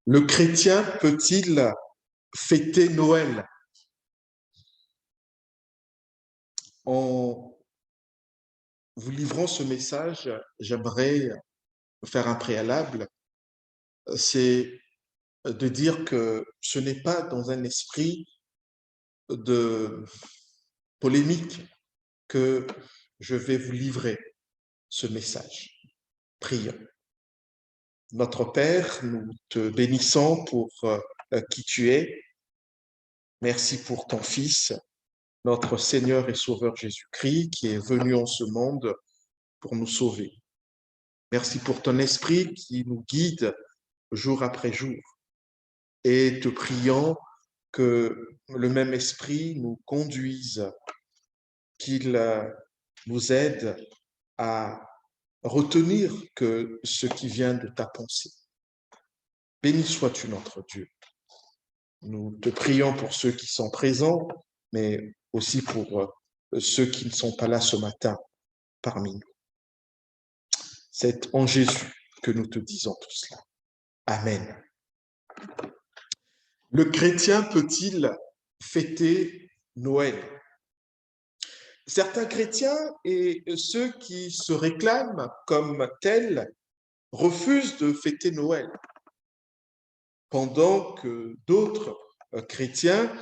Le chrétien peut-il fêter Noël? En vous livrant ce message, j'aimerais faire un préalable, c'est de dire que ce n'est pas dans un esprit de polémique que je vais vous livrer ce message. Prions. Notre Père, nous te bénissons pour qui tu es. Merci pour ton Fils, notre Seigneur et Sauveur Jésus-Christ, qui est venu en ce monde pour nous sauver. Merci pour ton esprit qui nous guide jour après jour. Et te prions que le même esprit nous conduise, qu'il nous aide à retenir que ce qui vient de ta pensée. Béni sois-tu notre Dieu. Nous te prions pour ceux qui sont présents, mais aussi pour ceux qui ne sont pas là ce matin parmi nous. C'est en Jésus que nous te disons tout cela. Amen. Le chrétien peut-il fêter Noël? Certains chrétiens et ceux qui se réclament comme tels refusent de fêter Noël, pendant que d'autres chrétiens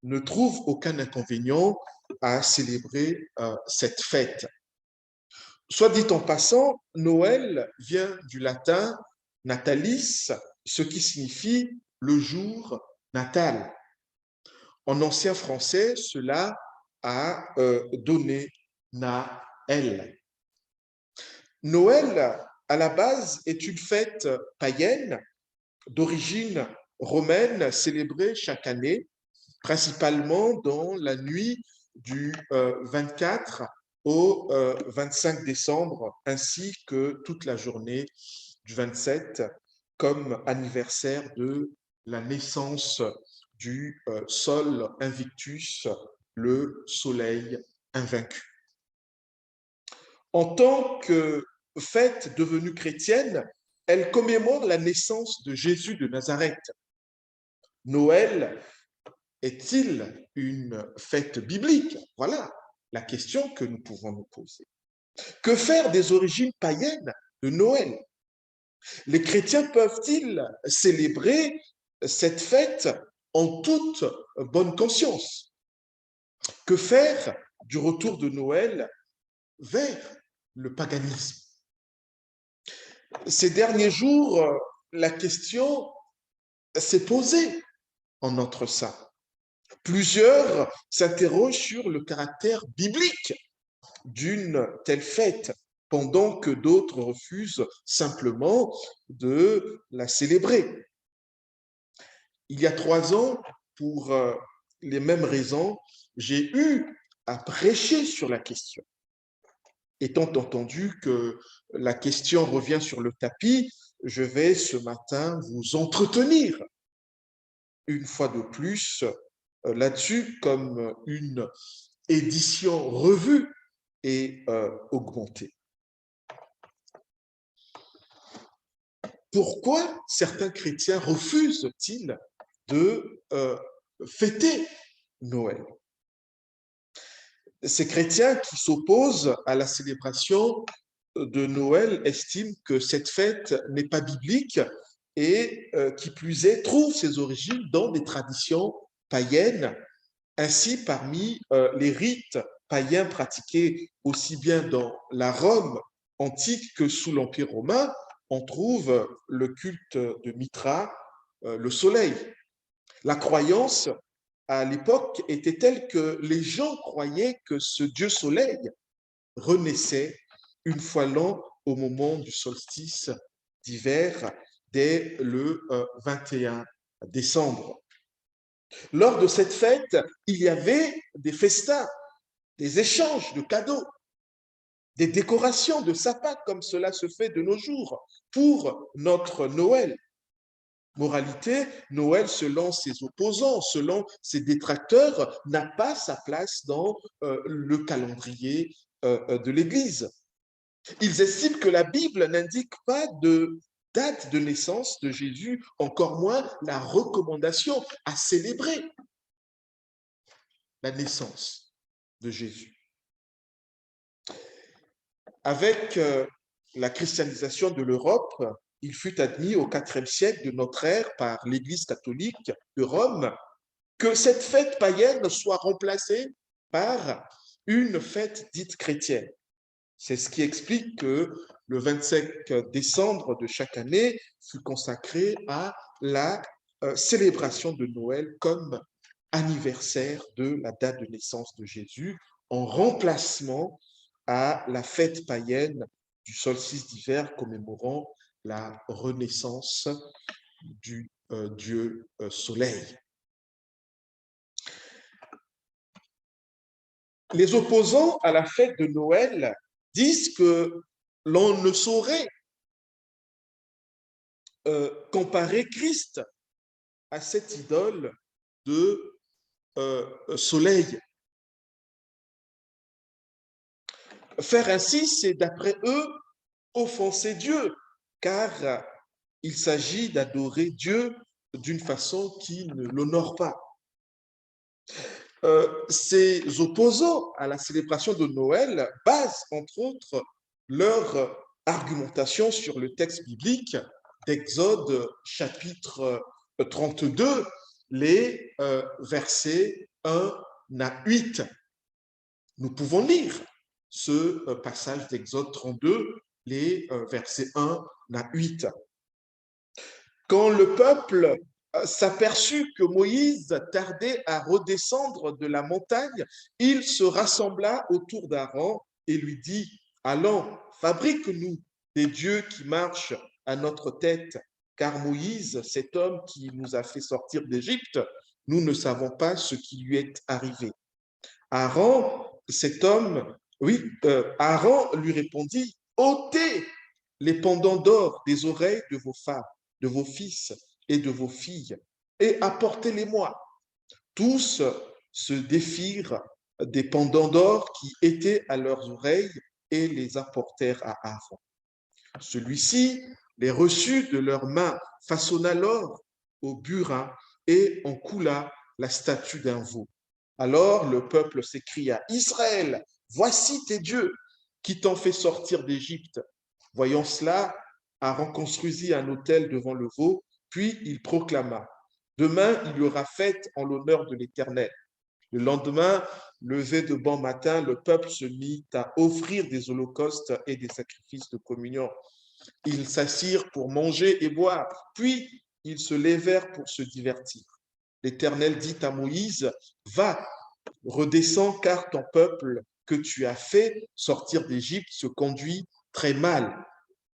ne trouvent aucun inconvénient à célébrer cette fête. Soit dit en passant, Noël vient du latin natalis, ce qui signifie le jour natal. En ancien français, cela a donné Naël. Noël, à la base, est une fête païenne d'origine romaine célébrée chaque année, principalement dans la nuit du 24 au 25 décembre, ainsi que toute la journée du 27, comme anniversaire de la naissance du Sol Invictus, le soleil invaincu. En tant que fête devenue chrétienne, elle commémore la naissance de Jésus de Nazareth. Noël est-il une fête biblique? Voilà la question que nous pouvons nous poser. Que faire des origines païennes de Noël? Les chrétiens peuvent-ils célébrer cette fête en toute bonne conscience? Que faire du retour de Noël vers le paganisme? Ces derniers jours, la question s'est posée en notre sein. Plusieurs s'interrogent sur le caractère biblique d'une telle fête, pendant que d'autres refusent simplement de la célébrer. Il y a 3 ans, pour les mêmes raisons, j'ai eu à prêcher sur la question. Étant entendu que la question revient sur le tapis, je vais ce matin vous entretenir une fois de plus là-dessus comme une édition revue et augmentée. Pourquoi certains chrétiens refusent-ils de fêter Noël? Ces chrétiens qui s'opposent à la célébration de Noël estiment que cette fête n'est pas biblique et qui plus est, trouvent ses origines dans des traditions païennes. Ainsi, parmi les rites païens pratiqués aussi bien dans la Rome antique que sous l'Empire romain, on trouve le culte de Mithra, le soleil. La croyance à l'époque était telle que les gens croyaient que ce dieu soleil renaissait une fois l'an au moment du solstice d'hiver dès le 21 décembre. Lors de cette fête, il y avait des festins, des échanges de cadeaux, des décorations de sapins comme cela se fait de nos jours pour notre Noël. Moralité, Noël, selon ses opposants, selon ses détracteurs, n'a pas sa place dans le calendrier de l'Église. Ils estiment que la Bible n'indique pas de date de naissance de Jésus, encore moins la recommandation à célébrer la naissance de Jésus. Avec la christianisation de l'Europe, il fut admis au IVe siècle de notre ère par l'Église catholique de Rome que cette fête païenne soit remplacée par une fête dite chrétienne. C'est ce qui explique que le 25 décembre de chaque année fut consacré à la célébration de Noël comme anniversaire de la date de naissance de Jésus, en remplacement à la fête païenne du solstice d'hiver commémorant la renaissance du dieu soleil. Les opposants à la fête de Noël disent que l'on ne saurait comparer Christ à cette idole de soleil. Faire ainsi, c'est d'après eux offenser Dieu, car il s'agit d'adorer Dieu d'une façon qui ne l'honore pas. Ces opposants à la célébration de Noël basent, entre autres, leur argumentation sur le texte biblique d'Exode chapitre 32, les versets 1 à 8. Nous pouvons lire ce passage d'Exode 32, les versets 1 à 8. Quand le peuple s'aperçut que Moïse tardait à redescendre de la montagne, il se rassembla autour d'Aaron et lui dit, « Allons, fabrique-nous des dieux qui marchent à notre tête, car Moïse, cet homme qui nous a fait sortir d'Égypte, nous ne savons pas ce qui lui est arrivé. » Aaron, cet homme, Aaron lui répondit, « ôtez les pendants d'or des oreilles de vos femmes, de vos fils et de vos filles, et apportez-les-moi. » Tous se défirent des pendants d'or qui étaient à leurs oreilles et les apportèrent à Aaron. Celui-ci les reçut de leurs mains, façonna l'or au burin et en coula la statue d'un veau. Alors le peuple s'écria, « Israël, voici tes dieux qui t'ont fait sortir d'Égypte. » Voyant cela, Aaron construisit un autel devant le veau, puis il proclama, « Demain, il y aura fête en l'honneur de l'Éternel. » Le lendemain, levé de bon matin, le peuple se mit à offrir des holocaustes et des sacrifices de communion. Ils s'assirent pour manger et boire, puis ils se levèrent pour se divertir. L'Éternel dit à Moïse, « Va, redescends, car ton peuple que tu as fait sortir d'Égypte se conduit très mal.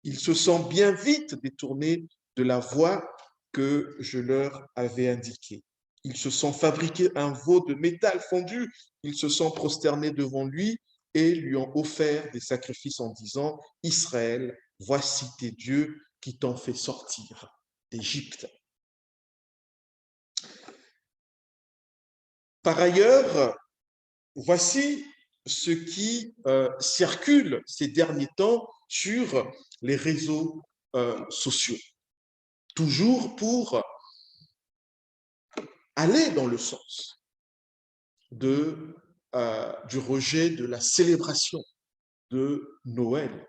Ils se sont bien vite détournés de la voie que je leur avais indiquée. Ils se sont fabriqués un veau de métal fondu, ils se sont prosternés devant lui et lui ont offert des sacrifices en disant, « Israël, voici tes dieux qui t'ont fait sortir d'Égypte. » Par ailleurs, voici ce qui circule ces derniers temps sur les réseaux sociaux, toujours pour aller dans le sens du rejet de la célébration de Noël.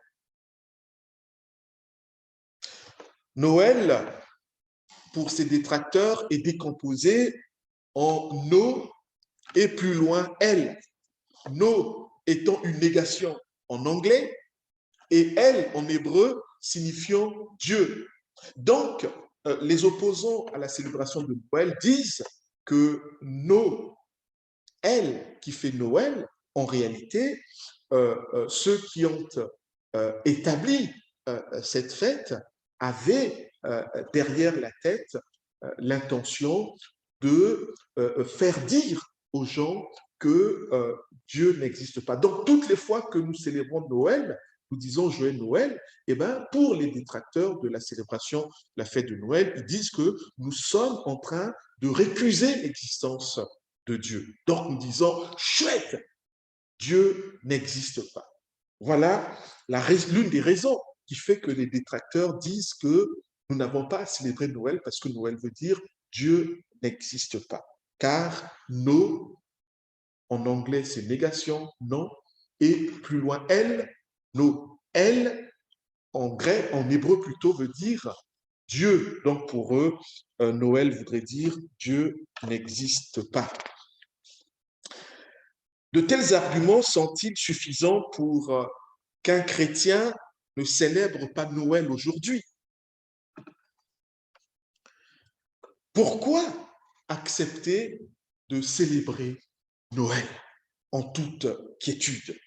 Noël, pour ses détracteurs, est décomposé en no et plus loin elle. No étant une négation en anglais et elle en hébreu signifiant Dieu. Donc, les opposants à la célébration de Noël disent que elle qui fait Noël, en réalité, ceux qui ont établi cette fête avaient derrière la tête l'intention de faire dire aux gens que Dieu n'existe pas. Donc, toutes les fois que nous célébrons Noël, nous disons Joyeux Noël, et bien, pour les détracteurs de la célébration de la fête de Noël, ils disent que nous sommes en train de récuser l'existence de Dieu. Donc, nous disons, chouette, Dieu n'existe pas. Voilà l'une des raisons qui fait que les détracteurs disent que nous n'avons pas à célébrer Noël parce que Noël veut dire Dieu n'existe pas. Car no, en anglais, c'est négation, non, et plus loin, elle, no, elle, en grec, en hébreu plutôt, veut dire Dieu. Donc pour eux, Noël voudrait dire Dieu n'existe pas. De tels arguments sont-ils suffisants pour qu'un chrétien ne célèbre pas Noël aujourd'hui? Pourquoi accepter de célébrer Noël en toute quiétude?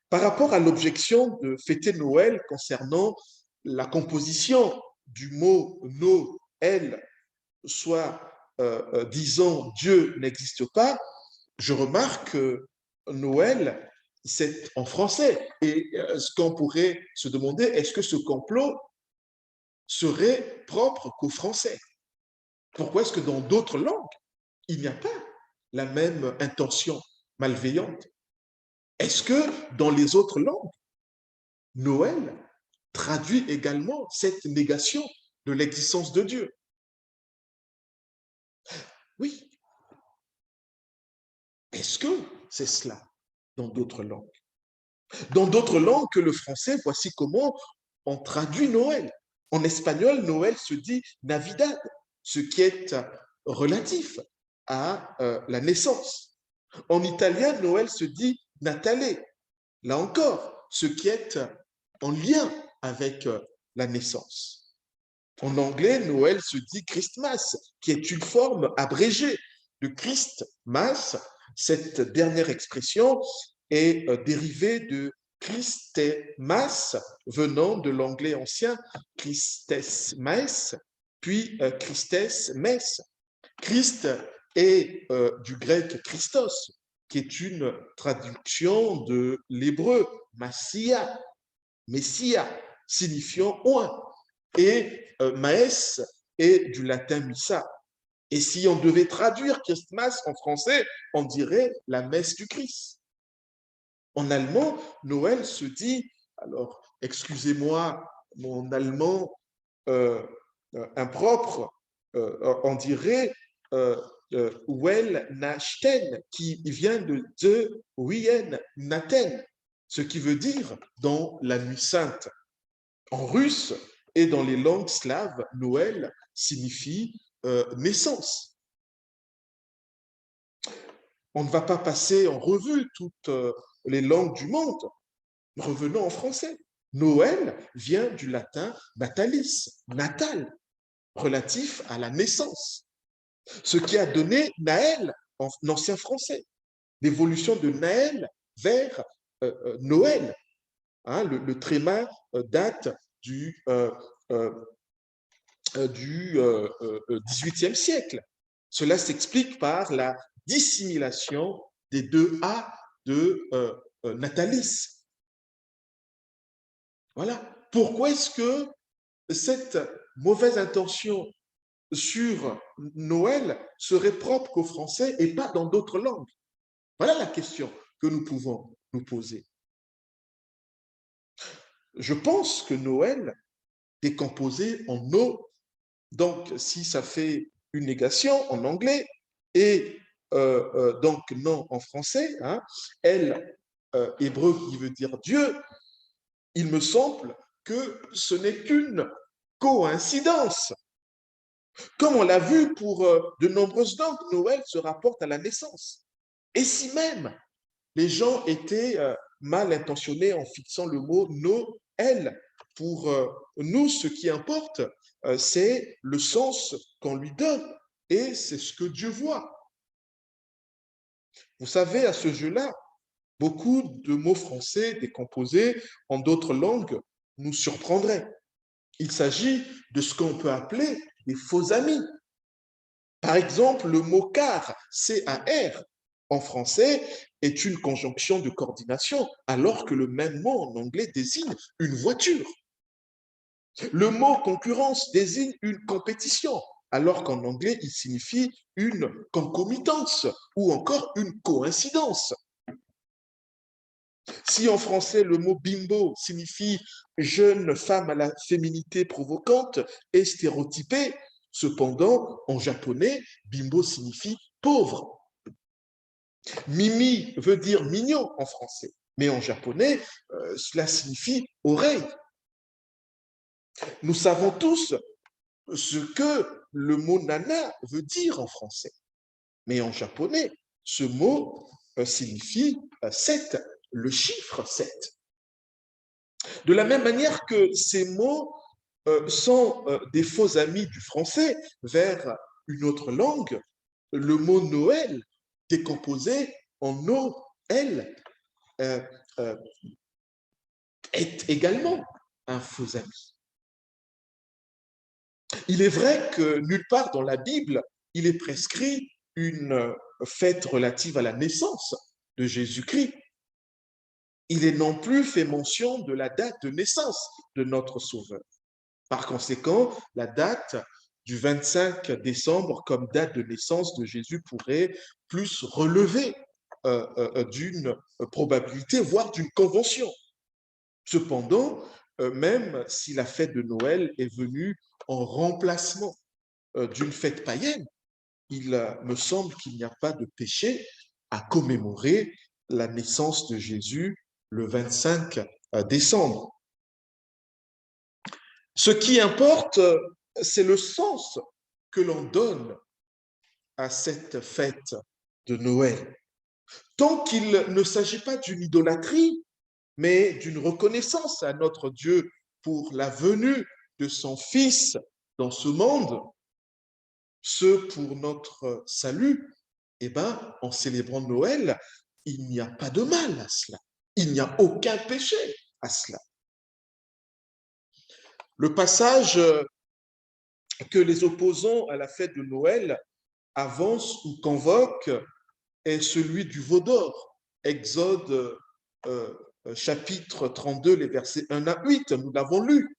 Par rapport à l'objection de fêter Noël concernant la composition du mot Noël, soit disant Dieu n'existe pas, je remarque que Noël, c'est en français. Et ce qu'on pourrait se demander, est-ce que ce complot serait propre qu'au français? Pourquoi est-ce que dans d'autres langues, il n'y a pas la même intention malveillante? Est-ce que dans les autres langues, Noël traduit également cette négation de l'existence de Dieu? Oui. Est-ce que c'est cela dans d'autres langues? Dans d'autres langues que le français, voici comment on traduit Noël. En espagnol, Noël se dit Navidad, ce qui est relatif à la naissance. En italien, Noël se dit Natale, là encore, ce qui est en lien avec la naissance. En anglais, Noël se dit Christmas, qui est une forme abrégée de Christmas. Cette dernière expression est dérivée de Christemas, venant de l'anglais ancien Christesmes, puis Christesmes. Christ est du grec Christos, qui est une traduction de l'hébreu Massia, Messia, signifiant oint. Et maes est du latin missa. Et si on devait traduire Christmas en français, on dirait la messe du Christ. En allemand, Noël se dit, alors excusez-moi, mon allemand impropre, on dirait Weihnachten, qui vient de Weihnachten, ce qui veut dire dans la nuit sainte. En russe et dans les langues slaves, Noël signifie naissance. On ne va pas passer en revue toutes les langues du monde. Revenons en français. Noël vient du latin natalis, natal, relatif à la naissance. Ce qui a donné Naël en ancien français. L'évolution de Naël vers Noël. Hein, le tréma date du 18e siècle. Cela s'explique par la dissimulation des deux A de Natalis. Voilà. Pourquoi est-ce que cette mauvaise intention sur Noël serait propre qu'aux Français et pas dans d'autres langues? Voilà la question que nous pouvons nous poser. Je pense que Noël est composé en no. Donc, si ça fait une négation en anglais et donc non en français, hein, elle, hébreu qui veut dire Dieu, il me semble que ce n'est qu'une coïncidence. Comme on l'a vu pour de nombreuses langues, Noël se rapporte à la naissance. Et si même les gens étaient mal intentionnés en fixant le mot Noël, pour nous, ce qui importe, c'est le sens qu'on lui donne et c'est ce que Dieu voit. Vous savez, à ce jeu-là, beaucoup de mots français décomposés en d'autres langues nous surprendraient. Il s'agit de ce qu'on peut appeler des faux amis. Par exemple, le mot car, C-A-R, en français, est une conjonction de coordination, alors que le même mot en anglais désigne une voiture. Le mot concurrence désigne une compétition, alors qu'en anglais, il signifie une concomitance ou encore une coïncidence. Si en français le mot bimbo signifie jeune femme à la féminité provocante et stéréotypée, cependant en japonais, bimbo signifie pauvre. Mimi veut dire mignon en français, mais en japonais, cela signifie oreille. Nous savons tous ce que le mot nana veut dire en français, mais en japonais, ce mot signifie 7, le chiffre 7. De la même manière que ces mots sont des faux amis du français vers une autre langue, le mot Noël, décomposé en Noël, euh, euh, est également un faux ami. Il est vrai que nulle part dans la Bible, il est prescrit une fête relative à la naissance de Jésus-Christ. Il est non plus fait mention de la date de naissance de notre Sauveur. Par conséquent, la date du 25 décembre comme date de naissance de Jésus pourrait plus relever d'une probabilité, voire d'une convention. Cependant, même si la fête de Noël est venue en remplacement d'une fête païenne, il me semble qu'il n'y a pas de péché à commémorer la naissance de Jésus le 25 décembre. Ce qui importe, c'est le sens que l'on donne à cette fête de Noël. Tant qu'il ne s'agit pas d'une idolâtrie, mais d'une reconnaissance à notre Dieu pour la venue de son Fils dans ce monde, ce pour notre salut, eh bien, en célébrant Noël, il n'y a pas de mal à cela. Il n'y a aucun péché à cela. Le passage que les opposants à la fête de Noël avancent ou convoquent est celui du veau d'or. Exode chapitre 32, les versets 1 à 8, nous l'avons lu.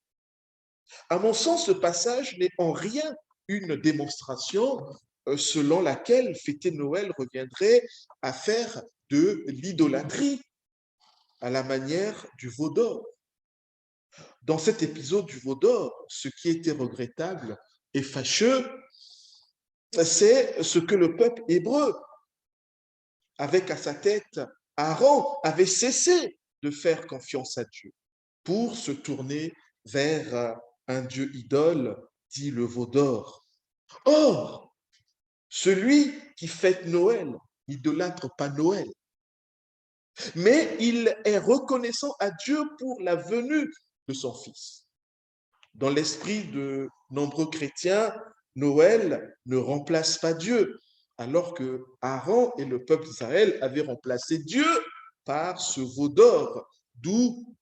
À mon sens, ce passage n'est en rien une démonstration selon laquelle fêter Noël reviendrait à faire de l'idolâtrie à la manière du veau d'or. Dans cet épisode du veau d'or, ce qui était regrettable et fâcheux, c'est ce que le peuple hébreu, avec à sa tête Aaron, avait cessé de faire confiance à Dieu pour se tourner vers un dieu idole, dit le veau d'or. Or, celui qui fête Noël n'idolâtre pas Noël, mais il est reconnaissant à Dieu pour la venue de son Fils. Dans l'esprit de nombreux chrétiens, Noël ne remplace pas Dieu, alors que Aaron et le peuple d'Israël avaient remplacé Dieu par ce veau d'or, d'où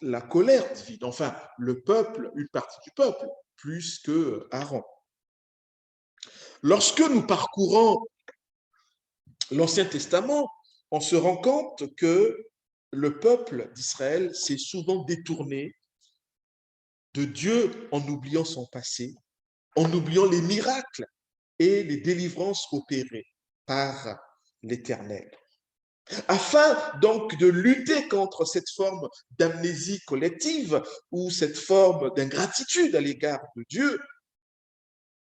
la colère divine. Enfin, le peuple, une partie du peuple, plus que Aaron. Lorsque nous parcourons l'Ancien Testament, on se rend compte que le peuple d'Israël s'est souvent détourné de Dieu en oubliant son passé, en oubliant les miracles et les délivrances opérées par l'Éternel. Afin donc de lutter contre cette forme d'amnésie collective ou cette forme d'ingratitude à l'égard de Dieu,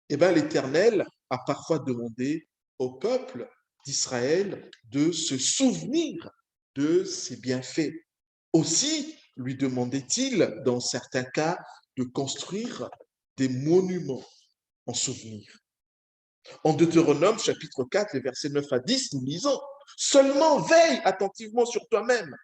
eh bien, l'Éternel a parfois demandé au peuple d'Israël de se souvenir de ses bienfaits. Aussi lui demandait-il, dans certains cas, de construire des monuments en souvenir. En Deutéronome, chapitre 4, les versets 9 à 10, nous lisons « Seulement veille attentivement sur toi-même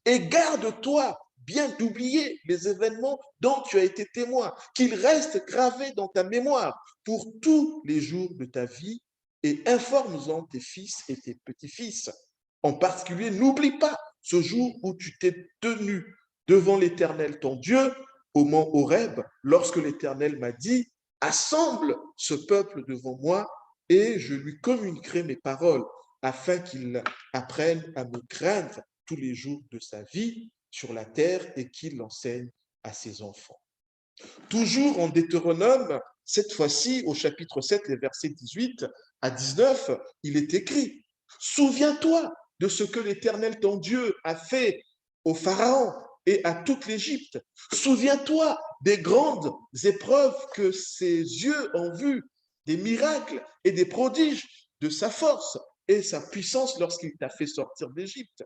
et garde-toi bien d'oublier les événements dont tu as été témoin, qu'ils restent gravés dans ta mémoire pour tous les jours de ta vie et informe-en tes fils et tes petits-fils. En particulier, n'oublie pas ce jour où tu t'es tenu devant l'Éternel ton Dieu au mont Horeb, lorsque l'Éternel m'a dit « Assemble ce peuple devant moi et je lui communiquerai mes paroles afin qu'il apprenne à me craindre tous les jours de sa vie sur la terre et qu'il l'enseigne à ses enfants. » Toujours en Deutéronome, cette fois-ci au chapitre 7, les versets 18 à 19, il est écrit « Souviens-toi de ce que l'Éternel ton Dieu a fait au Pharaon et à toute l'Égypte. Souviens-toi des grandes épreuves que ses yeux ont vues, des miracles et des prodiges de sa force et sa puissance lorsqu'il t'a fait sortir d'Égypte.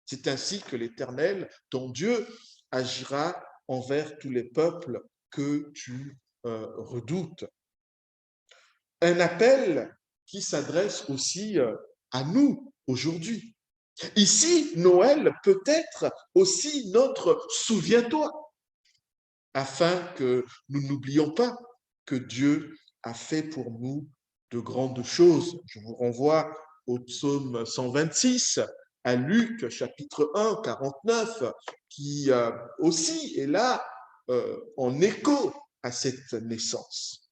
C'est ainsi que l'Éternel, ton Dieu, agira envers tous les peuples que tu redoutes. Un appel qui s'adresse aussi à nous aujourd'hui. Ici, Noël peut être aussi notre souviens-toi, afin que nous n'oublions pas que Dieu a fait pour nous de grandes choses. Je vous renvoie au psaume 126, à Luc chapitre 1, 49, qui aussi est là en écho à cette naissance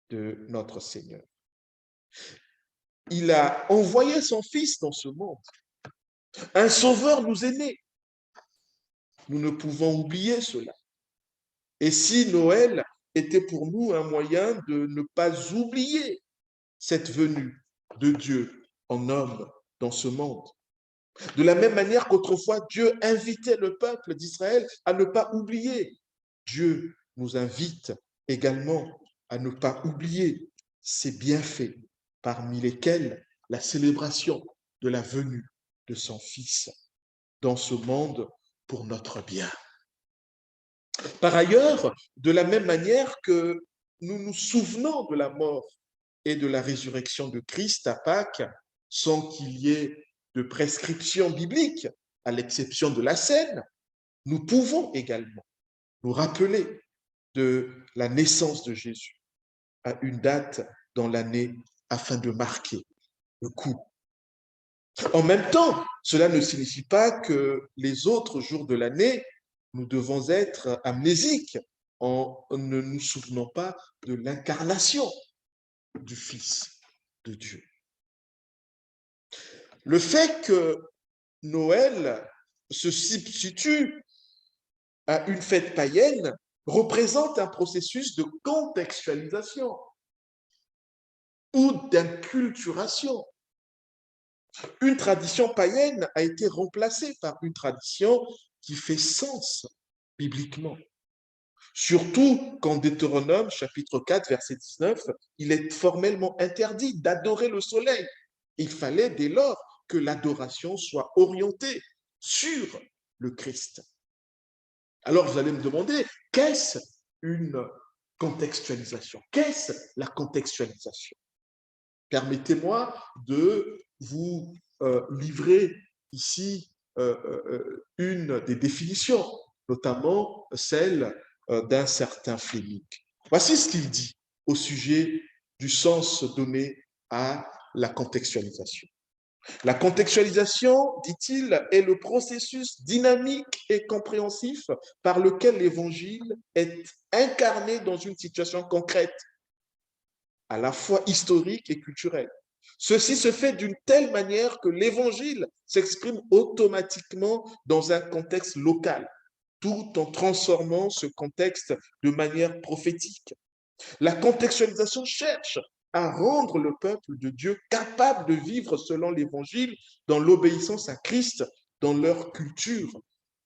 de notre Seigneur. Il a envoyé son Fils dans ce monde. Un sauveur nous est né. Nous ne pouvons oublier cela. Et si Noël était pour nous un moyen de ne pas oublier cette venue de Dieu en homme dans ce monde. De la même manière qu'autrefois, Dieu invitait le peuple d'Israël à ne pas oublier. Dieu nous invite également à ne pas oublier ses bienfaits, parmi lesquels la célébration de la venue de son Fils dans ce monde pour notre bien. Par ailleurs, de la même manière que nous nous souvenons de la mort et de la résurrection de Christ à Pâques, sans qu'il y ait de prescription biblique, à l'exception de la scène, nous pouvons également nous rappeler de la naissance de Jésus à une date dans l'année afin de marquer le coup. En même temps, cela ne signifie pas que les autres jours de l'année, nous devons être amnésiques en ne nous souvenant pas de l'incarnation du Fils de Dieu. Le fait que Noël se substitue à une fête païenne représente un processus de contextualisation ou d'inculturation. Une tradition païenne a été remplacée par une tradition qui fait sens bibliquement. Surtout qu'en Deutéronome, chapitre 4, verset 19, il est formellement interdit d'adorer le soleil. Il fallait dès lors que l'adoration soit orientée sur le Christ. Alors vous allez me demander, qu'est-ce une contextualisation? Qu'est-ce la contextualisation? Permettez-moi de vous livrer ici une des définitions, notamment celle d'un certain Fleming. Voici ce qu'il dit au sujet du sens donné à la contextualisation. La contextualisation, dit-il, est le processus dynamique et compréhensif par lequel l'évangile est incarné dans une situation concrète, à la fois historique et culturelle. Ceci se fait d'une telle manière que l'évangile s'exprime automatiquement dans un contexte local, tout en transformant ce contexte de manière prophétique. La contextualisation cherche à rendre le peuple de Dieu capable de vivre selon l'évangile dans l'obéissance à Christ dans leur culture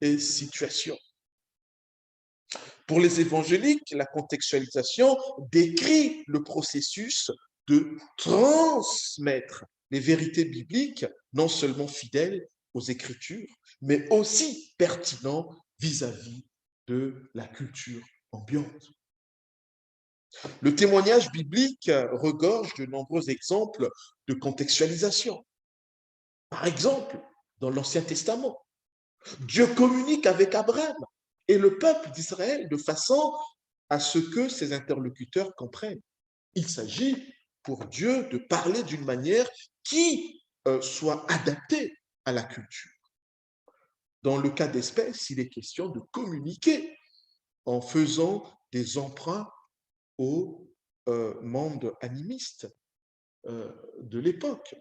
et situation. Pour les évangéliques, la contextualisation décrit le processus de transmettre les vérités bibliques, non seulement fidèles aux Écritures, mais aussi pertinents vis-à-vis de la culture ambiante. Le témoignage biblique regorge de nombreux exemples de contextualisation. Par exemple, dans l'Ancien Testament, Dieu communique avec Abraham et le peuple d'Israël de façon à ce que ses interlocuteurs comprennent. Il s'agit pour Dieu de parler d'une manière qui soit adaptée à la culture. Dans le cas d'espèce, il est question de communiquer en faisant des emprunts au monde animiste de l'époque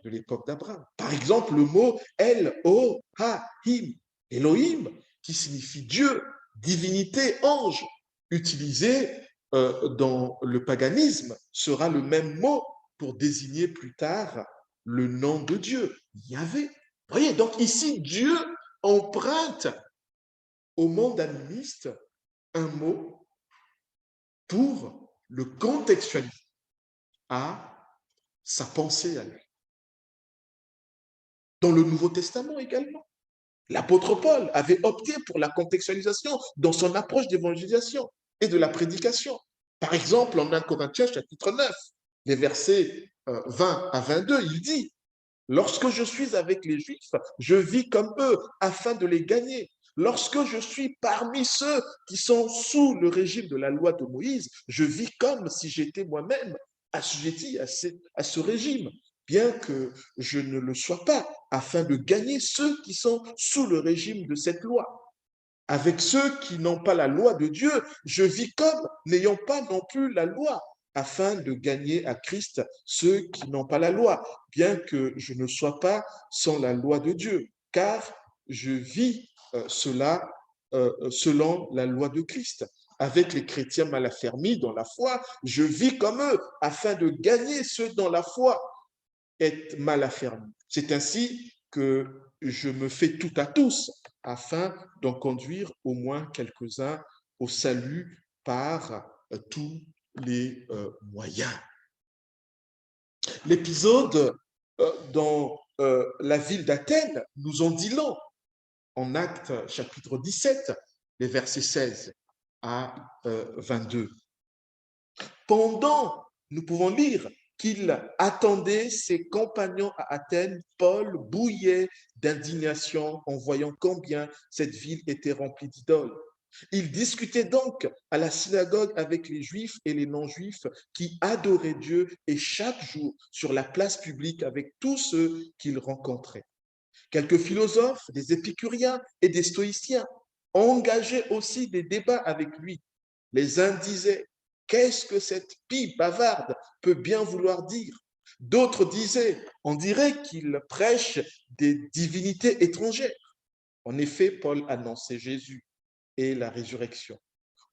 d'Abraham. Par exemple, le mot El-O-Ha-Him, Elohim, qui signifie Dieu, divinité, ange, utilisé dans le paganisme, sera le même mot pour désigner plus tard le nom de Dieu, Yahvé, Voyez, donc ici, Dieu emprunte au monde animiste un mot pour le contextualiser à sa pensée à lui. Dans le Nouveau Testament également, l'apôtre Paul avait opté pour la contextualisation dans son approche d'évangélisation et de la prédication. Par exemple, en 1 Corinthiens chapitre 9, les versets 20 à 22, il dit: lorsque je suis avec les Juifs, je vis comme eux afin de les gagner. Lorsque je suis parmi ceux qui sont sous le régime de la loi de Moïse, je vis comme si j'étais moi-même assujetti à ce régime, bien que je ne le sois pas, afin de gagner ceux qui sont sous le régime de cette loi. Avec ceux qui n'ont pas la loi de Dieu, je vis comme n'ayant pas non plus la loi, afin de gagner à Christ ceux qui n'ont pas la loi, bien que je ne sois pas sans la loi de Dieu, car je vis cela selon la loi de Christ. Avec les chrétiens mal affermis dans la foi, je vis comme eux, afin de gagner ceux dans la foi est mal affermi. C'est ainsi que je me fais tout à tous afin d'en conduire au moins quelques-uns au salut par tous les moyens. L'épisode dans la ville d'Athènes nous en dit long. En Actes chapitre 17, les versets 16 à 22. Pendant, nous pouvons lire qu'il attendait ses compagnons à Athènes, Paul bouillait d'indignation en voyant combien cette ville était remplie d'idoles. Il discutait donc à la synagogue avec les Juifs et les non-Juifs qui adoraient Dieu et chaque jour sur la place publique avec tous ceux qu'il rencontrait. Quelques philosophes, des épicuriens et des stoïciens engageaient aussi des débats avec lui. Les uns disaient: qu'est-ce que cette pipe bavarde peut bien vouloir dire? D'autres disaient: on dirait qu'il prêche des divinités étrangères. En effet, Paul annonçait Jésus et la résurrection.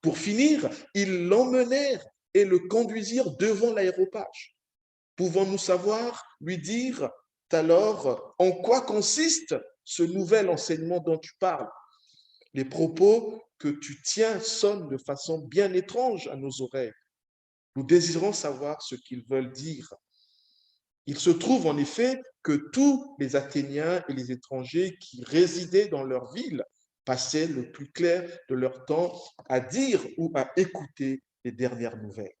Pour finir, ils l'emmenèrent et le conduisirent devant l'aéropage. Pouvons-nous savoir, lui dire alors, en quoi consiste ce nouvel enseignement dont tu parles? Les propos que tu tiens sonnent de façon bien étrange à nos oreilles. Nous désirons savoir ce qu'ils veulent dire. Il se trouve en effet que tous les Athéniens et les étrangers qui résidaient dans leur ville passaient le plus clair de leur temps à dire ou à écouter les dernières nouvelles.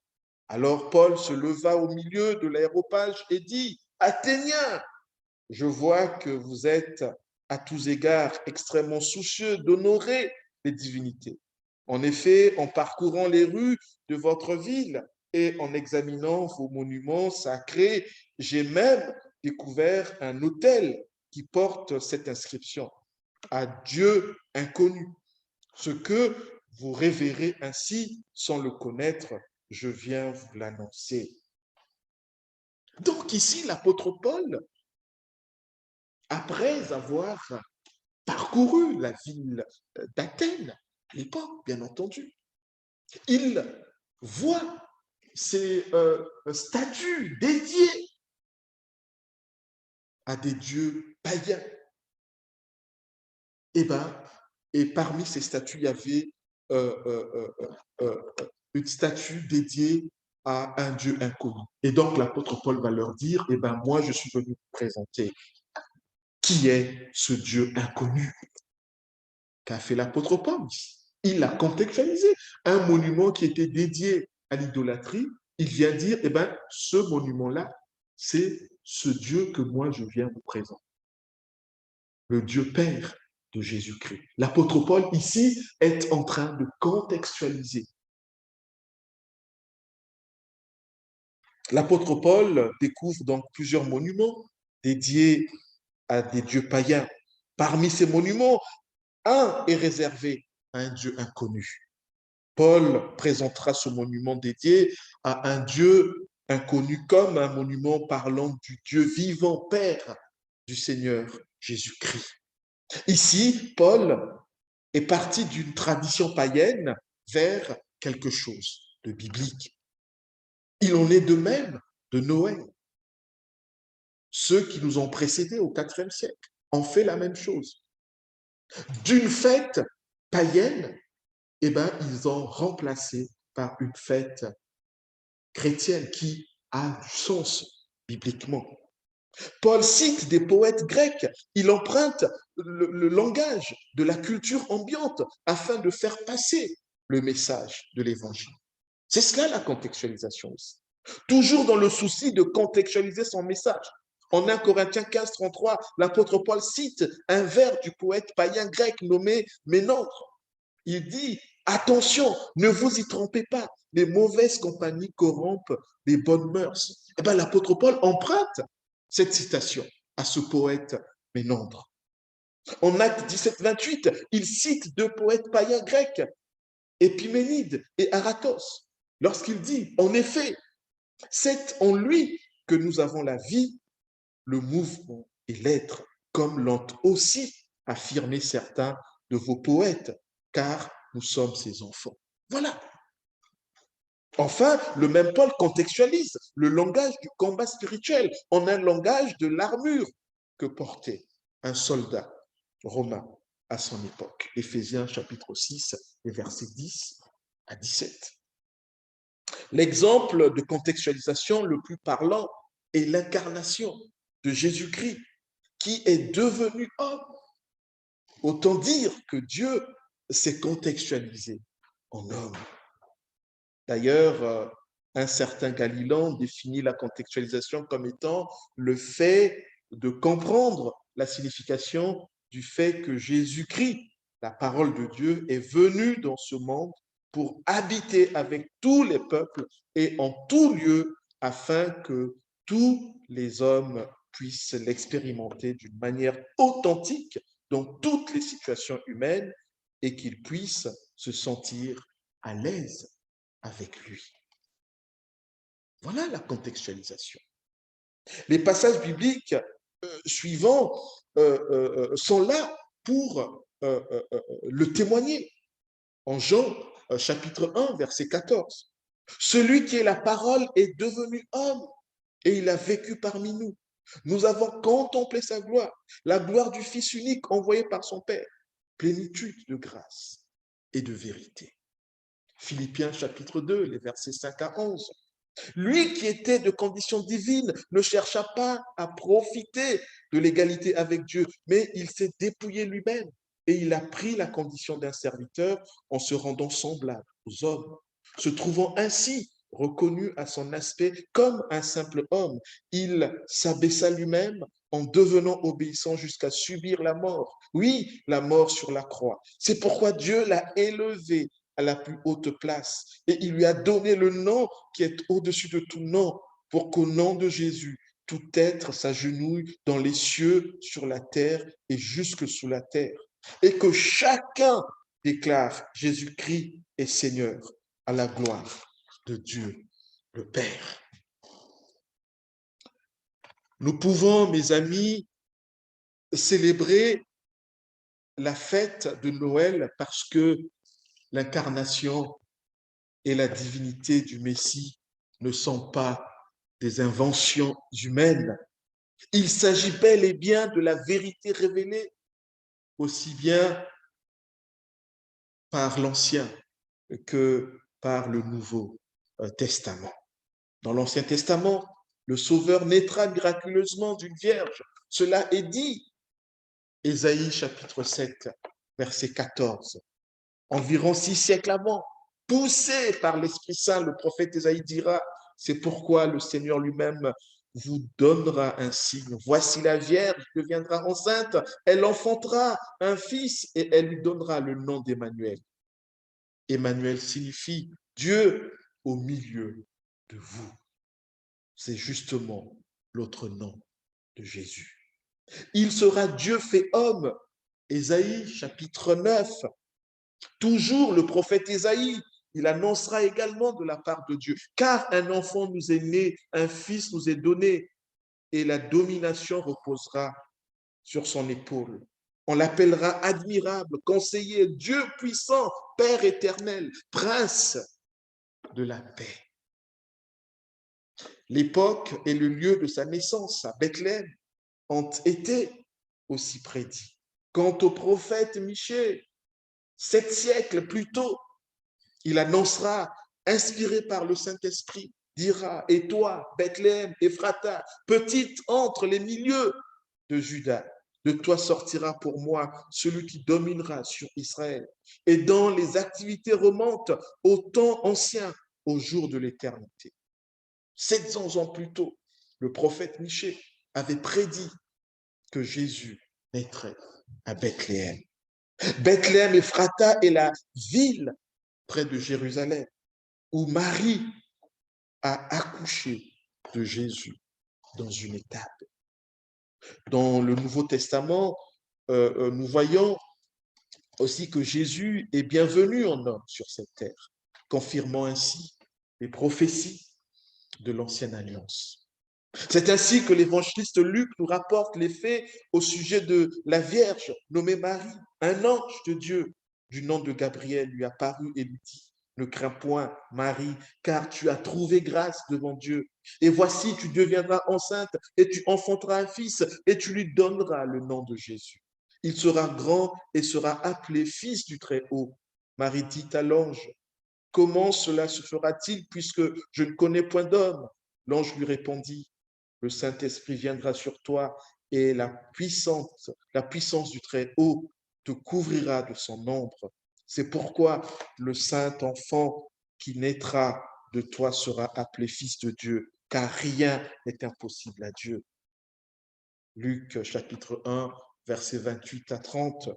Alors Paul se leva au milieu de l'aéropage et dit: Athéniens, je vois que vous êtes à tous égards extrêmement soucieux d'honorer les divinités. En effet, en parcourant les rues de votre ville et en examinant vos monuments sacrés, j'ai même découvert un autel qui porte cette inscription: à Dieu inconnu. Ce que vous révérez ainsi sans le connaître, je viens vous l'annoncer. Donc ici, l'apôtre Paul, après avoir parcouru la ville d'Athènes, à l'époque, bien entendu, il voit ces statues dédiées à des dieux païens. Et, et parmi ces statues, il y avait euh, euh, euh, une statue dédiée à un Dieu inconnu. Et donc l'apôtre Paul va leur dire: moi je suis venu vous présenter qui est ce Dieu inconnu qu'a fait l'apôtre Paul. Il l'a contextualisé. Un monument qui était dédié à l'idolâtrie, il vient dire: ce monument-là, c'est ce Dieu que moi je viens vous présenter, le Dieu Père de Jésus-Christ. L'apôtre Paul ici est en train de contextualiser. L'apôtre Paul découvre donc plusieurs monuments dédiés à des dieux païens. Parmi ces monuments, un est réservé à un Dieu inconnu. Paul présentera ce monument dédié à un Dieu inconnu comme un monument parlant du Dieu vivant, Père du Seigneur Jésus-Christ. Ici, Paul est parti d'une tradition païenne vers quelque chose de biblique. Il en est de même de Noé, ceux qui nous ont précédés au IVe siècle. ont fait la même chose. D'une fête païenne, eh ben, ils ont remplacé par une fête chrétienne qui a du sens bibliquement. Paul cite des poètes grecs. Il emprunte le langage de la culture ambiante afin de faire passer le message de l'évangile. C'est cela la contextualisation aussi. Toujours dans le souci de contextualiser son message. En 1 Corinthiens 15, 33, l'apôtre Paul cite un vers du poète païen grec nommé Ménandre. Il dit, attention, ne vous y trompez pas, les mauvaises compagnies corrompent les bonnes mœurs. Eh bien, l'apôtre Paul emprunte cette citation à ce poète Ménandre. En Actes 17, 28, il cite deux poètes païens grecs, Épiménide et Aratos, lorsqu'il dit, en effet, c'est en lui que nous avons la vie, le mouvement et l'être, comme l'ont aussi affirmé certains de vos poètes, car nous sommes ses enfants. Voilà. Enfin, le même Paul contextualise le langage du combat spirituel en un langage de l'armure que portait un soldat romain à son époque. Éphésiens chapitre 6, les versets 10 à 17. L'exemple de contextualisation le plus parlant est l'incarnation de Jésus-Christ qui est devenu homme. Autant dire que Dieu s'est contextualisé en homme. D'ailleurs, un certain Galiléen définit la contextualisation comme étant le fait de comprendre la signification du fait que Jésus-Christ, la parole de Dieu, est venu dans ce monde pour habiter avec tous les peuples et en tout lieu afin que tous les hommes puissent l'expérimenter d'une manière authentique dans toutes les situations humaines et qu'ils puissent se sentir à l'aise avec lui. Voilà la contextualisation. Les passages bibliques suivants sont là pour le témoigner. En Jean, chapitre 1, verset 14. Celui qui est la parole est devenu homme et il a vécu parmi nous. Nous avons contemplé sa gloire, la gloire du Fils unique envoyé par son Père, plénitude de grâce et de vérité. Philippiens chapitre 2, les versets 5 à 11. Lui qui était de condition divine ne chercha pas à profiter de l'égalité avec Dieu, mais il s'est dépouillé lui-même et il a pris la condition d'un serviteur en se rendant semblable aux hommes, se trouvant ainsi reconnu à son aspect comme un simple homme. Il s'abaissa lui-même en devenant obéissant jusqu'à subir la mort. Oui, la mort sur la croix. C'est pourquoi Dieu l'a élevé à la plus haute place et il lui a donné le nom qui est au-dessus de tout nom pour qu'au nom de Jésus, tout être s'agenouille dans les cieux, sur la terre et jusque sous la terre et que chacun déclare Jésus-Christ est Seigneur à la gloire de Dieu le Père. Nous pouvons, mes amis, célébrer la fête de Noël parce que l'incarnation et la divinité du Messie ne sont pas des inventions humaines. Il s'agit bel et bien de la vérité révélée, aussi bien par l'Ancien que par le Nouveau Testament. Dans l'Ancien Testament, le Sauveur naîtra miraculeusement d'une vierge. Cela est dit. Ésaïe chapitre 7, verset 14. Environ 6 siècles avant, poussé par l'Esprit Saint, le prophète Ésaïe dira, c'est pourquoi le Seigneur lui-même vous donnera un signe. Voici la Vierge deviendra enceinte, elle enfantera un fils et elle lui donnera le nom d'Emmanuel. Emmanuel signifie Dieu au milieu de vous. C'est justement l'autre nom de Jésus. Il sera Dieu fait homme. Ésaïe chapitre 9. Toujours le prophète Ésaïe, il annoncera également de la part de Dieu, car un enfant nous est né, un fils nous est donné, et la domination reposera sur son épaule. On l'appellera admirable, conseiller, Dieu puissant, Père éternel, prince de la paix. L'époque et le lieu de sa naissance à Bethléem ont été aussi prédit. Quant au prophète Michée, 7 siècles plus tôt, il annoncera, inspiré par le Saint-Esprit, dira, et toi, Bethléem, Ephrata, petite entre les milieux de Juda, de toi sortira pour moi celui qui dominera sur Israël. Et dans les activités remontent au temps ancien, au jour de l'éternité. 700 ans plus tôt, le prophète Michée avait prédit que Jésus naîtrait à Bethléem. Bethléem, Ephrata est la ville près de Jérusalem où Marie a accouché de Jésus dans une étape. Dans le Nouveau Testament, nous voyons aussi que Jésus est bienvenu en homme sur cette terre, confirmant ainsi les prophéties de l'Ancienne Alliance. C'est ainsi que l'évangéliste Luc nous rapporte les faits au sujet de la Vierge nommée Marie. Un ange de Dieu du nom de Gabriel lui apparut et lui dit, ne crains point, Marie, car tu as trouvé grâce devant Dieu. Et voici, tu deviendras enceinte et tu enfanteras un fils et tu lui donneras le nom de Jésus. Il sera grand et sera appelé fils du Très-Haut. Marie dit à l'ange, comment cela se fera-t-il puisque je ne connais point d'homme? L'ange lui répondit, le Saint-Esprit viendra sur toi et la puissance du Très-Haut te couvrira de son ombre. C'est pourquoi le saint enfant qui naîtra de toi sera appelé fils de Dieu, car rien n'est impossible à Dieu. Luc chapitre 1, versets 28 à 30.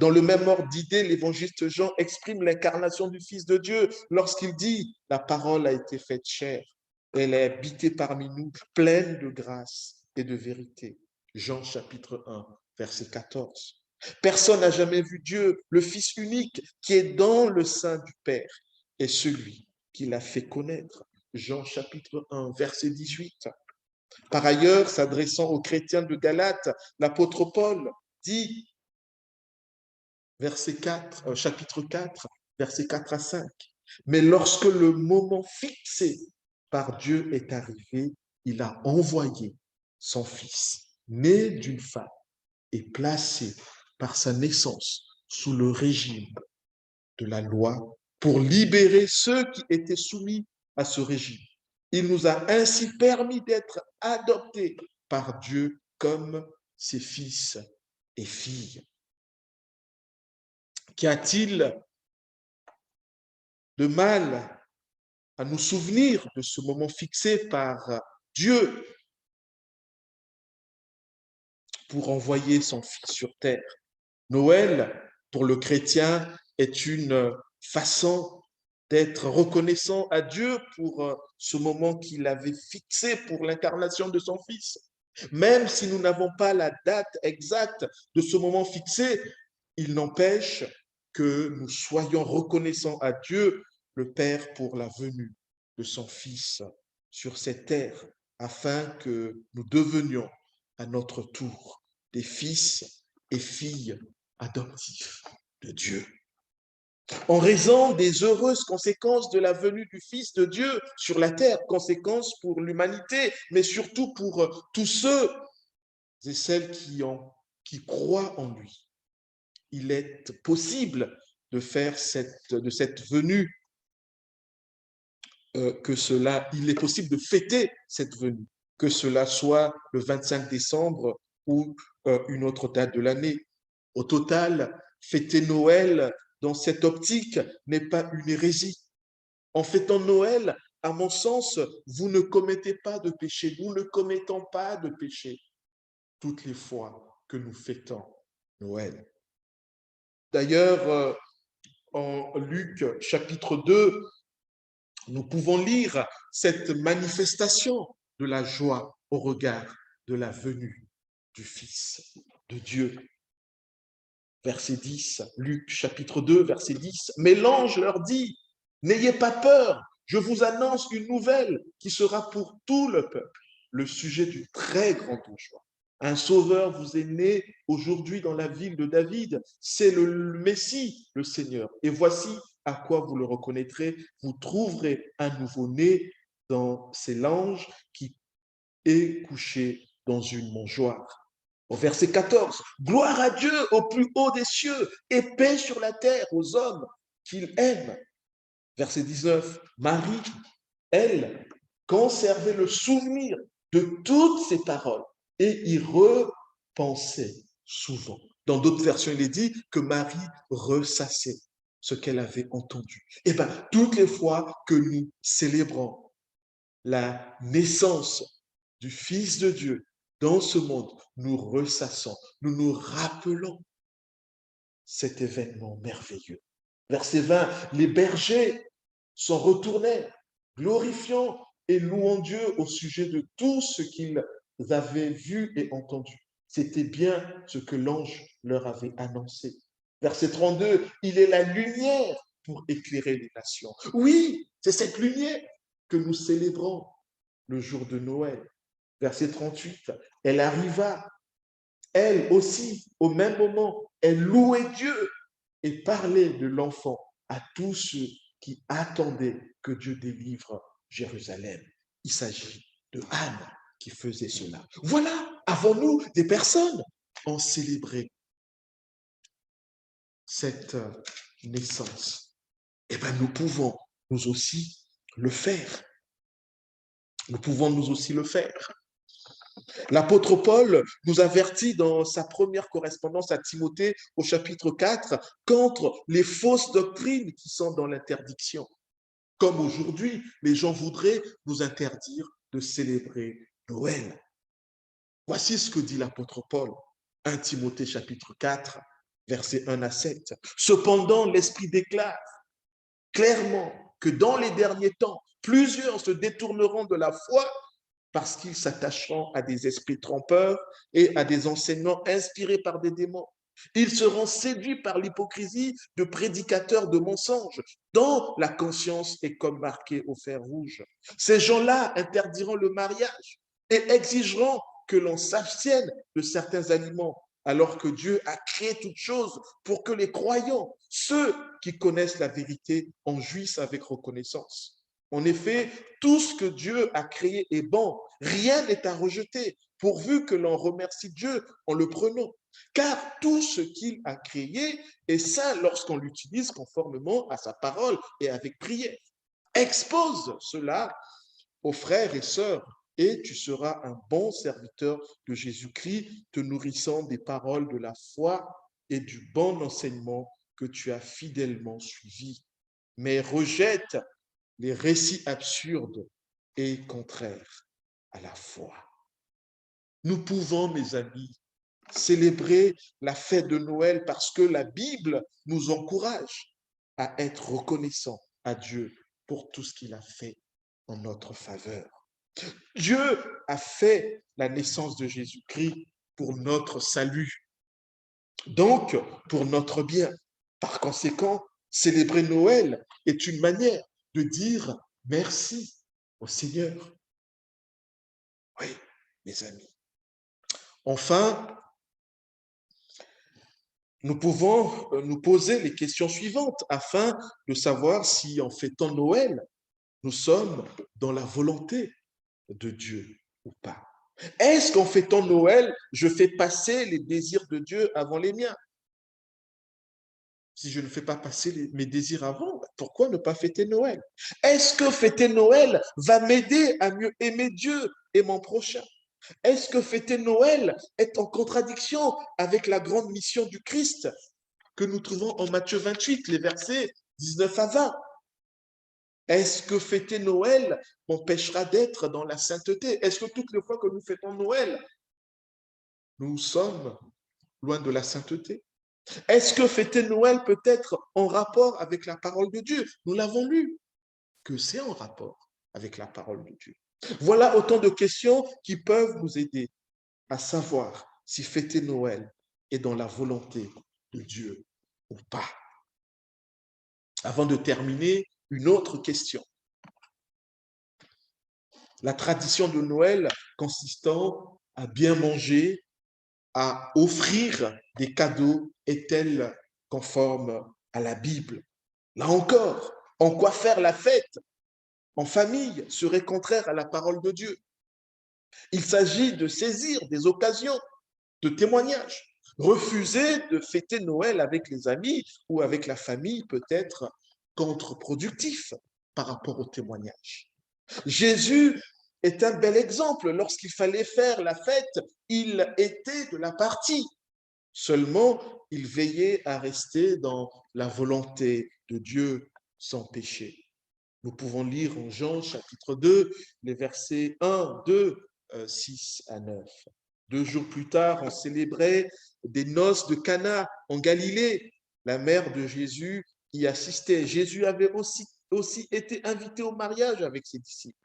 Dans le même ordre d'idée, l'évangéliste Jean exprime l'incarnation du Fils de Dieu lorsqu'il dit « La parole a été faite chair, elle est habitée parmi nous, pleine de grâce et de vérité. » Jean chapitre 1, verset 14. Personne n'a jamais vu Dieu, le Fils unique qui est dans le sein du Père et celui qui l'a fait connaître. Jean chapitre 1, verset 18. Par ailleurs, s'adressant aux chrétiens de Galate, l'apôtre Paul dit chapitre 4, versets 4 à 5. Mais lorsque le moment fixé par Dieu est arrivé, il a envoyé son Fils, né d'une femme et placé par sa naissance sous le régime de la loi pour libérer ceux qui étaient soumis à ce régime. Il nous a ainsi permis d'être adoptés par Dieu comme ses fils et filles. Qu'y a-t-il de mal à nous souvenir de ce moment fixé par Dieu pour envoyer son Fils sur terre? Noël, pour le chrétien, est une façon d'être reconnaissant à Dieu pour ce moment qu'il avait fixé pour l'incarnation de son Fils. Même si nous n'avons pas la date exacte de ce moment fixé, il n'empêche que nous soyons reconnaissants à Dieu, le Père, pour la venue de son Fils sur cette terre, afin que nous devenions à notre tour des fils et filles adoptifs de Dieu. En raison des heureuses conséquences de la venue du Fils de Dieu sur la terre, conséquences pour l'humanité, mais surtout pour tous ceux et celles qui croient en lui. Il est possible de faire de cette venue il est possible de fêter cette venue, que cela soit le 25 décembre ou une autre date de l'année. Au total, fêter Noël dans cette optique n'est pas une hérésie. En fêtant Noël, à mon sens, vous ne commettez pas de péché, nous ne commettons pas de péché toutes les fois que nous fêtons Noël. D'ailleurs, en Luc chapitre 2, nous pouvons lire cette manifestation de la joie au regard de la venue du Fils de Dieu. Verset 10, Luc chapitre 2, verset 10. Mais l'ange leur dit, n'ayez pas peur, je vous annonce une nouvelle qui sera pour tout le peuple, le sujet d'une très grande joie. Un sauveur vous est né aujourd'hui dans la ville de David, c'est le Messie, le Seigneur. Et voici à quoi vous le reconnaîtrez, vous trouverez un nouveau-né dans ses langes qui est couché dans une mangeoire. Au verset 14, gloire à Dieu au plus haut des cieux et paix sur la terre aux hommes qu'il aime. Verset 19, Marie, elle, conservait le souvenir de toutes ces paroles et y repensait souvent. Dans d'autres versions, il est dit que Marie ressassait ce qu'elle avait entendu. Et bien, toutes les fois que nous célébrons la naissance du Fils de Dieu dans ce monde, nous ressassons, nous nous rappelons cet événement merveilleux. Verset 20, les bergers s'en retournèrent, glorifiant et louant Dieu au sujet de tout ce qu'ils avaient vu et entendu. C'était bien ce que l'ange leur avait annoncé. Verset 32, il est la lumière pour éclairer les nations. Oui, c'est cette lumière que nous célébrons le jour de Noël. Verset 38, elle arriva, elle aussi, au même moment, elle louait Dieu et parlait de l'enfant à tous ceux qui attendaient que Dieu délivre Jérusalem. Il s'agit de Anne qui faisait cela. Voilà, avant nous, des personnes ont célébré cette naissance. Eh bien, nous pouvons nous aussi le faire. Nous pouvons nous aussi le faire. L'apôtre Paul nous avertit dans sa première correspondance à Timothée au chapitre 4 contre les fausses doctrines qui sont dans l'interdiction. Comme aujourd'hui, les gens voudraient nous interdire de célébrer Noël. Voici ce que dit l'apôtre Paul, 1 Timothée chapitre 4, versets 1 à 7. Cependant, l'Esprit déclare clairement que dans les derniers temps, plusieurs se détourneront de la foi parce qu'ils s'attacheront à des esprits trompeurs et à des enseignements inspirés par des démons. Ils seront séduits par l'hypocrisie de prédicateurs de mensonges, dont la conscience est comme marquée au fer rouge. Ces gens-là interdiront le mariage et exigeront que l'on s'abstienne de certains aliments, alors que Dieu a créé toutes choses pour que les croyants, ceux qui connaissent la vérité, en jouissent avec reconnaissance. En effet, tout ce que Dieu a créé est bon. Rien n'est à rejeter, pourvu que l'on remercie Dieu en le prenant. Car tout ce qu'il a créé est saint lorsqu'on l'utilise conformément à sa parole et avec prière. Expose cela aux frères et sœurs et tu seras un bon serviteur de Jésus-Christ, te nourrissant des paroles de la foi et du bon enseignement que tu as fidèlement suivi. Mais rejette les récits absurdes et contraires à la foi. Nous pouvons, mes amis, célébrer la fête de Noël parce que la Bible nous encourage à être reconnaissants à Dieu pour tout ce qu'il a fait en notre faveur. Dieu a fait la naissance de Jésus-Christ pour notre salut, donc pour notre bien. Par conséquent, célébrer Noël est une manière de dire merci au Seigneur. Oui, mes amis. Enfin, nous pouvons nous poser les questions suivantes afin de savoir si en fêtant Noël, nous sommes dans la volonté de Dieu ou pas. Est-ce qu'en fêtant Noël, je fais passer les désirs de Dieu avant les miens? Si je ne fais pas passer mes désirs avant, pourquoi ne pas fêter Noël? Est-ce que fêter Noël va m'aider à mieux aimer Dieu et mon prochain? Est-ce que fêter Noël est en contradiction avec la grande mission du Christ que nous trouvons en Matthieu 28, les versets 19 à 20? Est-ce que fêter Noël m'empêchera d'être dans la sainteté? Est-ce que toutes les fois que nous fêtons Noël, nous sommes loin de la sainteté? Est-ce que fêter Noël peut être en rapport avec la parole de Dieu? Nous l'avons lu, que c'est en rapport avec la parole de Dieu. Voilà autant de questions qui peuvent nous aider à savoir si fêter Noël est dans la volonté de Dieu ou pas. Avant de terminer, une autre question. La tradition de Noël consistant à bien manger, à offrir des cadeaux est-elle conforme à la Bible? Là encore, en quoi faire la fête en famille serait contraire à la parole de Dieu? Il s'agit de saisir des occasions de témoignage. Refuser de fêter Noël avec les amis ou avec la famille peut être contre-productif par rapport au témoignage. Jésus est un bel exemple. Lorsqu'il fallait faire la fête, il était de la partie. Seulement, il veillait à rester dans la volonté de Dieu sans péché. Nous pouvons lire en Jean chapitre 2, les versets 1, 2, 6 à 9. 2 jours plus tard, on célébrait des noces de Cana en Galilée. La mère de Jésus y assistait. Jésus avait aussi été invité au mariage avec ses disciples.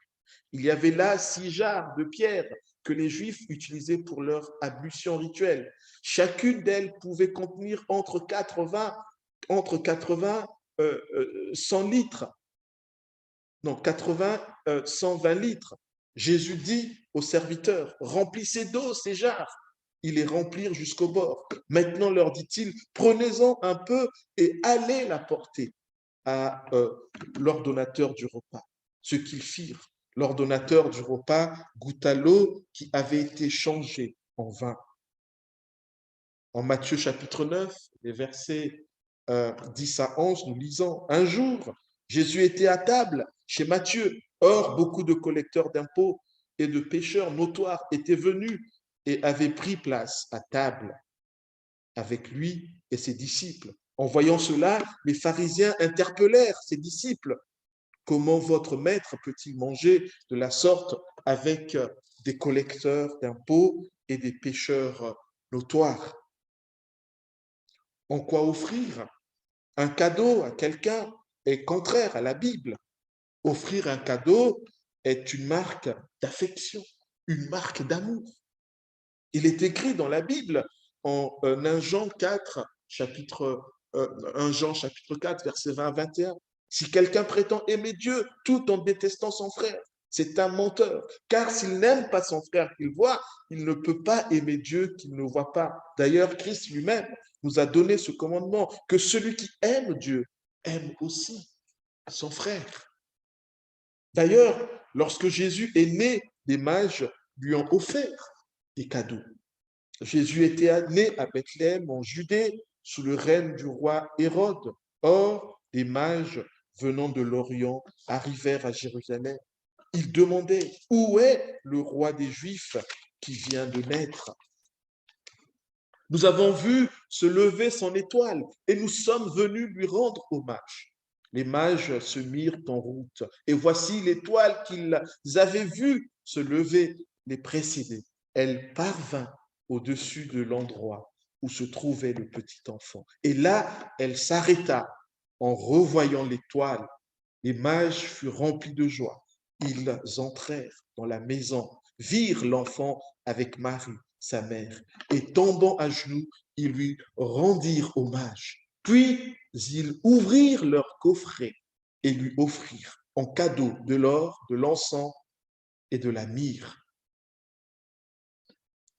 Il y avait là 6 jarres de pierre que les Juifs utilisaient pour leur ablution rituelle. Chacune d'elles pouvait contenir entre 80 100 litres. Non, 80, 120 litres. Jésus dit aux serviteurs, remplissez d'eau ces jarres. Ils les remplirent jusqu'au bord. Maintenant, leur dit-il, prenez-en un peu et allez la porter à l'ordonnateur du repas. Ce qu'ils firent. L'ordonnateur du repas goûta l'eau qui avait été changée en vin. En Matthieu chapitre 9, les versets 10 à 11, nous lisons, un jour, Jésus était à table chez Matthieu. Or, beaucoup de collecteurs d'impôts et de pécheurs notoires étaient venus et avaient pris place à table avec lui et ses disciples. En voyant cela, les pharisiens interpellèrent ses disciples. Comment votre maître peut-il manger de la sorte avec des collecteurs d'impôts et des pécheurs notoires? En quoi offrir un cadeau à quelqu'un est contraire à la Bible. Offrir un cadeau est une marque d'affection, une marque d'amour. Il est écrit dans la Bible en 1 Jean 4, chapitre 1 Jean chapitre 4, versets 20 à 21. Si quelqu'un prétend aimer Dieu tout en détestant son frère, c'est un menteur. Car s'il n'aime pas son frère qu'il voit, il ne peut pas aimer Dieu qu'il ne voit pas. D'ailleurs, Christ lui-même nous a donné ce commandement, que celui qui aime Dieu aime aussi son frère. D'ailleurs, lorsque Jésus est né, des mages lui ont offert des cadeaux. Jésus était né à Bethléem, en Judée, sous le règne du roi Hérode. Or, des mages venant de l'Orient arrivèrent à Jérusalem. Ils demandaient, où est le roi des Juifs qui vient de naître? Nous avons vu se lever son étoile et nous sommes venus lui rendre hommage. Les mages se mirent en route et voici l'étoile qu'ils avaient vue se lever les précédait. Elle parvint au-dessus de l'endroit où se trouvait le petit enfant. Et là, elle s'arrêta en revoyant l'étoile. Les mages furent remplis de joie. Ils entrèrent dans la maison, virent l'enfant avec Marie, sa mère, et tombant à genoux, ils lui rendirent hommage. Puis ils ouvrirent leur coffret et lui offrirent en cadeau de l'or, de l'encens et de la myrrhe.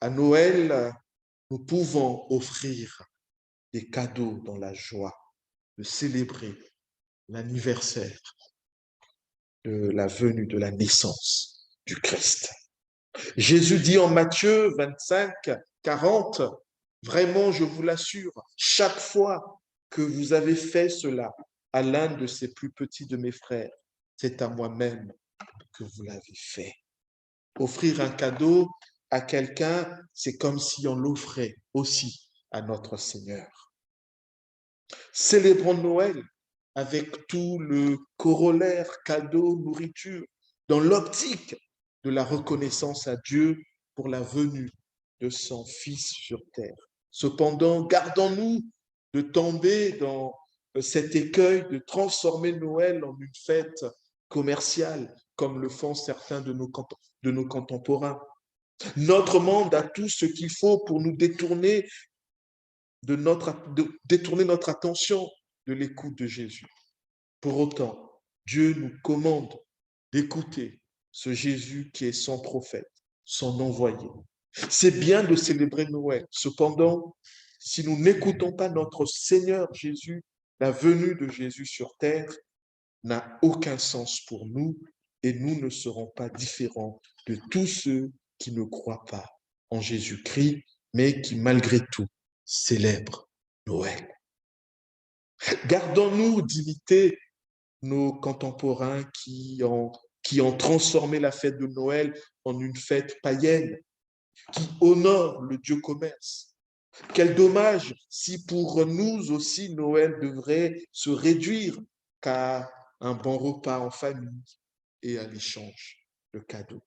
À Noël, nous pouvons offrir des cadeaux dans la joie de célébrer l'anniversaire de la venue, de la naissance du Christ. Jésus dit en Matthieu 25, 40, vraiment, je vous l'assure, chaque fois que vous avez fait cela à l'un de ces plus petits de mes frères, c'est à moi-même que vous l'avez fait. Offrir un cadeau à quelqu'un, c'est comme si on l'offrait aussi à notre Seigneur. Célébrons Noël avec tout le corollaire, cadeau, nourriture, dans l'optique de la reconnaissance à Dieu pour la venue de son Fils sur terre. Cependant, gardons-nous de tomber dans cet écueil de transformer Noël en une fête commerciale, comme le font certains de nos contemporains. Notre monde a tout ce qu'il faut pour nous détourner détourner notre attention de l'écoute de Jésus. Pour autant, Dieu nous commande d'écouter ce Jésus qui est son prophète, son envoyé. C'est bien de célébrer Noël. Cependant, si nous n'écoutons pas notre Seigneur Jésus, la venue de Jésus sur terre n'a aucun sens pour nous et nous ne serons pas différents de tous ceux qui ne croient pas en Jésus-Christ mais qui malgré tout célèbre Noël. Gardons-nous d'imiter nos contemporains qui ont transformé la fête de Noël en une fête païenne, qui honore le Dieu commerce. Quel dommage si pour nous aussi Noël devrait se réduire qu'à un bon repas en famille et à l'échange de cadeaux.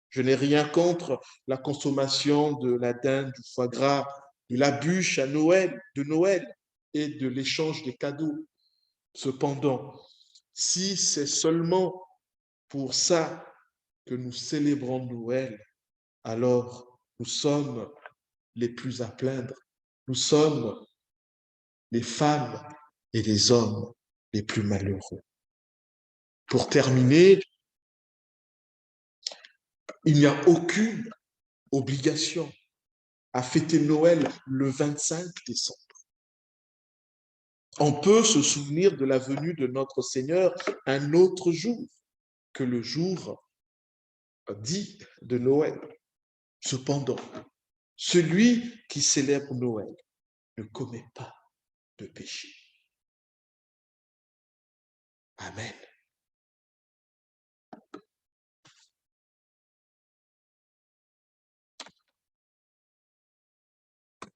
Je n'ai rien contre la consommation de la dinde, du foie gras, de la bûche de Noël et de l'échange des cadeaux. Cependant, si c'est seulement pour ça que nous célébrons Noël, alors nous sommes les plus à plaindre. Nous sommes les femmes et les hommes les plus malheureux. Pour terminer, il n'y a aucune obligation à fêter Noël le 25 décembre. On peut se souvenir de la venue de notre Seigneur un autre jour que le jour dit de Noël. Cependant, celui qui célèbre Noël ne commet pas de péché. Amen.